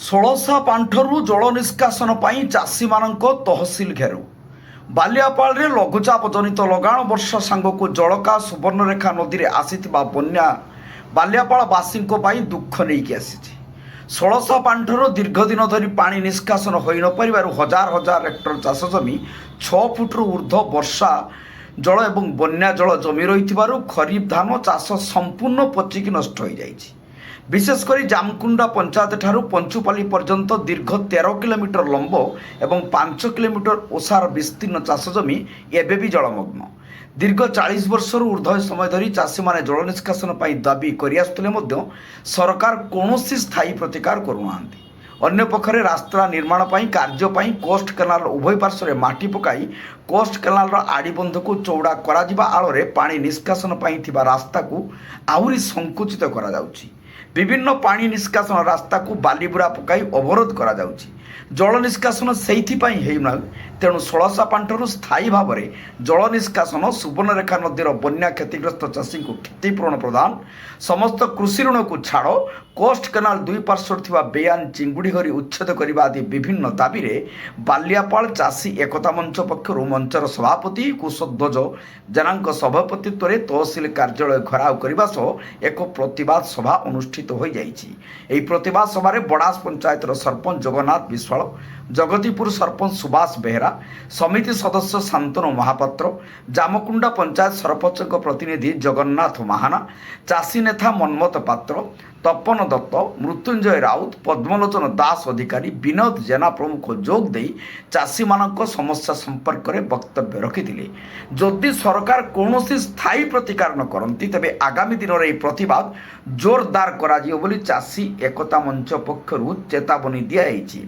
ଷୋଳଶା ପାଣ୍ଠରୁ ଜଳ ନିଷ୍କାସନ ପାଇଁ ଚାଷୀମାନଙ୍କ ତହସିଲ ଘେରାଉ। ବାଲିଆପାଳରେ ଲଘୁଚାପ ଜନିତ ଲଗାଣ ବର୍ଷା ସାଙ୍ଗକୁ ଜଳକା ସୁବର୍ଣ୍ଣରେଖା ନଦୀରେ ଆସିଥିବା ବନ୍ୟା ବାଲିଆପାଳବାସୀଙ୍କ ପାଇଁ ଦୁଃଖ ନେଇକି ଆସିଛି। ଷୋଳଶା ପାଣ୍ଠରୁ ଦୀର୍ଘ ଦିନ ଧରି ପାଣି ନିଷ୍କାସନ ହୋଇନପାରିବାରୁ ହଜାର ହଜାର ହେକ୍ଟର ଚାଷ ଜମି 6 ଫୁଟରୁ ଉର୍ଦ୍ଧ୍ୱ ବର୍ଷା ଜଳ ଏବଂ ବନ୍ୟା ଜଳ ଜମି ରହିଥିବାରୁ ଖରିଫ ଧାନ ଚାଷ ସମ୍ପୂର୍ଣ୍ଣ ପଚିକି ନଷ୍ଟ ହୋଇଯାଇଛି। विशेष कर जामकुंडा पंचायत ठारू पंचुपाली पर्यंत दीर्घ 13 किलोमीटर लंब एवं 5 किलोमीटर ओसार विस्तीर्ण चाष जमी एवं भी जलमग्न। दीर्घ 40 वर्षर ऊर्ध्व समय धरी चाषी मैंने जल निष्कासन दाबी कर सरकार कौन स्थायी प्रतिकार करूना। अन्य पक्षरे रास्ता निर्माण कार्य कोस्ट केनाल उभय पार्श्व माटी पकाई कोस्ट केनाल आड़बंध को चौड़ा करा आଳରେ पानी निष्कासन रास्ता को आहरी संकुचित करा जाउछि। विभिन्न पानी निष्कासन रास्ता को बालीबुरा पकाई अवरोध करा जाउछि। जल निष्कासन सेइथिपाई हेउना, तेणु षोळशा पांठरू स्थायी भाव में जल निष्कासन सुवर्णरेखा नदीर बन्या क्षतिग्रस्त चाषी को क्षतिपूरण प्रदान, समस्त कृषि ऋण को छाड़, कोस्ट केनाल दुई पार्श्वर थिबा बेआईन चिंगुड़ी घरी उच्छेद करने आदि विभिन्न दाबी रे बालियापाल चाषी एकता मंच पक्षर मंचर सभापति कुशध्वज जेना सभापतित्व में तहसिल कार्यालय घेराव करने सह एक प्रतिवाद सभा अनुष्ठित हो जाइछि। एही प्रतिवाद सभा रे बड़ास पंचायतर सरपंच जगन्नाथ विश्वाल, जगतीपुर सरपंच सुभाष बेहरा, समिति सदस्य शांतनु महापात्र, जामकुंडा पंचायत सरपंच प्रतिनिधि जगन्नाथ महाना, चाषी नेता मनमत पात्र, तपन दत्त, मृत्युंजय राउत, पद्मलोचन दास अधिकारी, विनोद जेना प्रमुख जोग दे चाषी मानक समस्या संपर्क में वक्तव्य रखिथिले। जदि सरकार कौन स्थायी प्रतिकार न करती तेबे आगामी दिन में प्रतिवाद जोरदार कराजियो बोली चाषी एकता मंच पक्षरु चेतावनी दियाଯାଇଛି।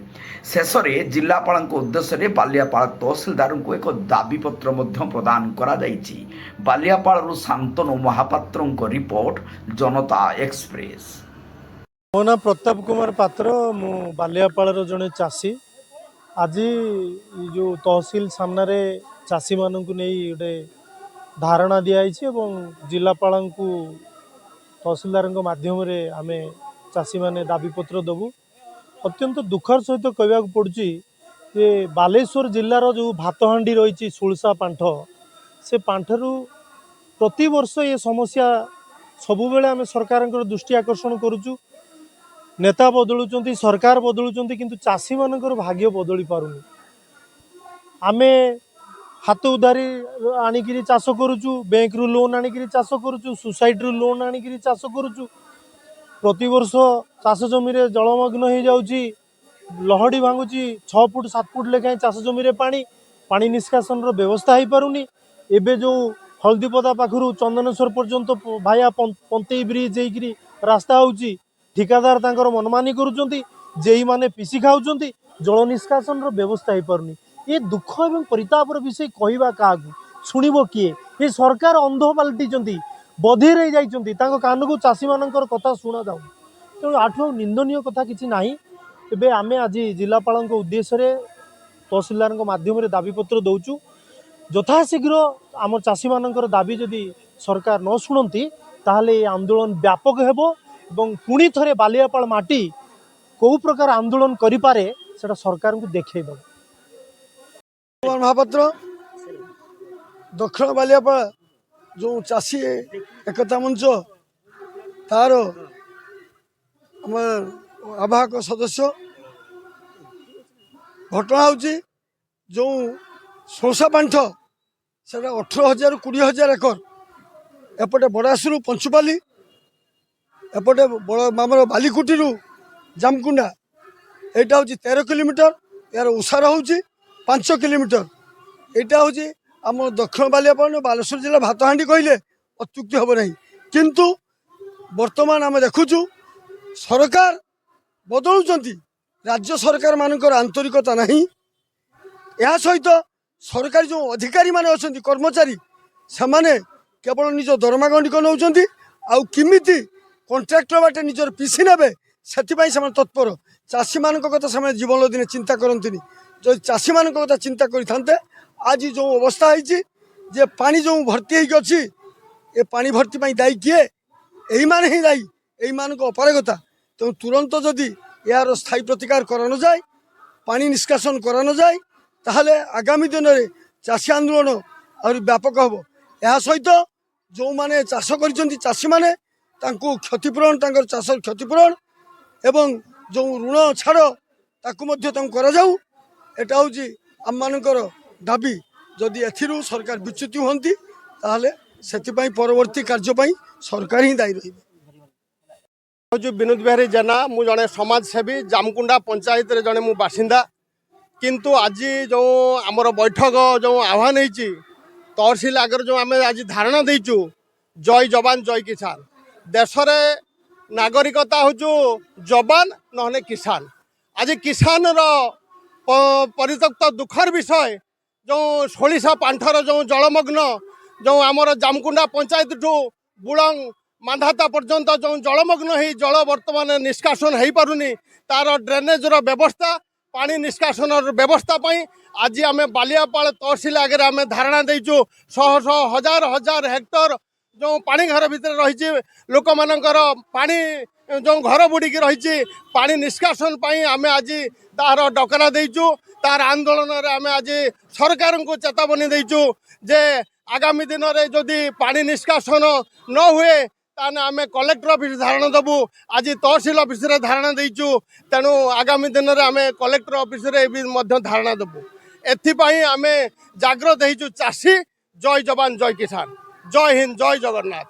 शेष में जिलापाल उद्देश्य बालियापाल तहसिलदार को एक दाबीपत्र प्रदान करा जाइछि। बालियापालरू शांतनु महापात्र रिपोर्ट, जनता एक्सप्रेस। मो ना प्रताप कुमार पात्र, मु बालियापाल जड़े चाषी। आज जो तहसिल सामने चाषी मानू नहीं गोटे धारणा दिखाई जिलापाल को तहसिलदार माध्यम आम चाषी मैंने दाबीपत्र देवु। अत्यंत दुखर सहित कहवा पड़ुछि जे बालेश्वर जिलार जो भातहांडी रही षोळशा पांठ, से पांठरू प्रति वर्ष ये समस्या सबुबले आम सरकार दृष्टि आकर्षण करुचु। नेता बदलुंट, सरकार बदलुंट, किंतु चाषी मानकर भाग्य बदली पारुनी। आमे हाथ उधारी आनिकी चाष करुचु, बैंक रु लोन आनिकी चाष करुचु, सोसाइटी रु लोन आनिकी चाष करुचु। प्रति वर्ष चाष जमी जलमग्न हो जाउची, लहड़ी भांगुची, 6 फुट 7 फुट लेखाएं चाष जमी पानी निष्कासन व्यवस्था हो पारुनी। एबे जो हल्दीपदा पाखु चंदनेश्वर पर्यंत भाया पंतई ब्रिज होकर रास्ता होउची, ठिकादार तांकर मनमानी करुचंती, जेई माने पिसी खाउचंती, जल निष्कासन व्यवस्था हो पारुनी। ये दुख एवं परितापर विषय कहवा क्या शुणव किए? ये सरकार अंध पलटि बधिर हो जाइछंती, तांको कान को चाषी मानकर कथा शुणा जाउ। तेणु आठु निंदनीय कथा किछि नाही। एबे आमे आज जिलापाल उद्देश्य तहसिलदार माध्यम दाबीपत्र दौचु। यथाशीघ्र आम चाषी मानकर दाबी जदि सरकार न शुणती ताहले ये आंदोलन व्यापक हेबो एवं पुणी थरे बालियापाल माटी कौ प्रकार आंदोलन करिपारे सेटा सरकार को देखै दो। महापात्र दक्षिण बालियापाल जो चाषी एकता मंच तार आम आवाहक सदस्य घटना होची जो षोळशा पांठ से 18,000 20,000 एकर एपटे बड़ासुरु पंचुपाली, एपटे आमर बालीकुटी जामकुंडा, यहाँ हूँ 13 किलोमीटर, यार उसार हूँ 5 किलोमीटर। यहाँ हूँ आम दक्षिण बालियापाल बालेश्वर जिला भातहांडी कहले अत्युक्ति हम ना। किंतु वर्तमान आम देखुचु सरकार बदलुंट, राज्य सरकार मानकर आंतरिकता नहीं। यह सहित सरकारी जो अधिकारी माने अछंती कर्मचारी से माने केवल निज दरमा गंडिक नौचंती, आउ किमिति कॉन्ट्रैक्टर बाटे निजर पिसी नेबे सेथिपाई से तत्पर। चाषी मानक कथा से जीवन दिन चिंता करंतिनी। जो चाषी मानक कथा चिंता करिथांते आज जो अवस्था होईची जे पानी जो भर्ती होईकी अछि, ए पानी भर्ती पाई दायी किए? एही माने ही दायी, एही मानक अपारगता। तेणु तुरंत जदि यार स्थायी प्रतिकार करानो जाए पानी निष्कासन करानो जाए ताहले आगामी दिन में चाषी आंदोलन और व्यापक हम यह सहित जो मैंने चाष कर चाषी मैंने क्षतिपूरण चाष क्षतिपूरण एवं जो ऋण छाड़ ताकू कराऊ एटा हूँ आम मानकर दाबी जदि एथिरू सरकार विच्युति हुंती ताहले सेतिपाई परवर्ती कार्यपाई सरकार ही दायी रही। जो विनोद बिहारी जेना मु जड़े समाजसेवी जामकुंडा पंचायत रे जड़े मु बासिंदा किंतु आज जो आमर बैठक जो आह्वान होती तहसिल आगे जो आम आज धारणा देचु जय जवान जय किसान देश रे नागरिकता हूँ जवान नहने किसान आज किसान परित्यक्त दुखर विषय जो षोलिशा पांठर जो जलमग्न जो आमर जामकुंडा पंचायत ठू बुलंग मांधाता पर्यंत जो जलमग्न हो जल बर्तमान निष्कासन हो पारुनी तार ड्रेनेजर व्यवस्था पानी निष्कासन व्यवस्था आज आम बालियापाल तहसिल आगे आम धारणा देचु शह शह हजार हजार हेक्टर जो पानी घर भितर रही लोक मानकर पानी जो घर बुड़िकी रही पानी निष्कासन आम आज तार डकरा देचु तार आंदोलन आम आज सरकार को चेतावनी देचु जे आगामी दिन में जदि पानी निष्कासन न हुए ताने आम कलेक्टर ऑफिस धारणा देबू आज तहसिल ऑफिस रे धारणा देचु तेणु आगामी दिन में आम कलेक्टर ऑफिस रे भी धारणा देबू एथिपाई आम जाग्रत होइचु चाषी जय जवान जय किसान जय हिंद जय जगन्नाथ।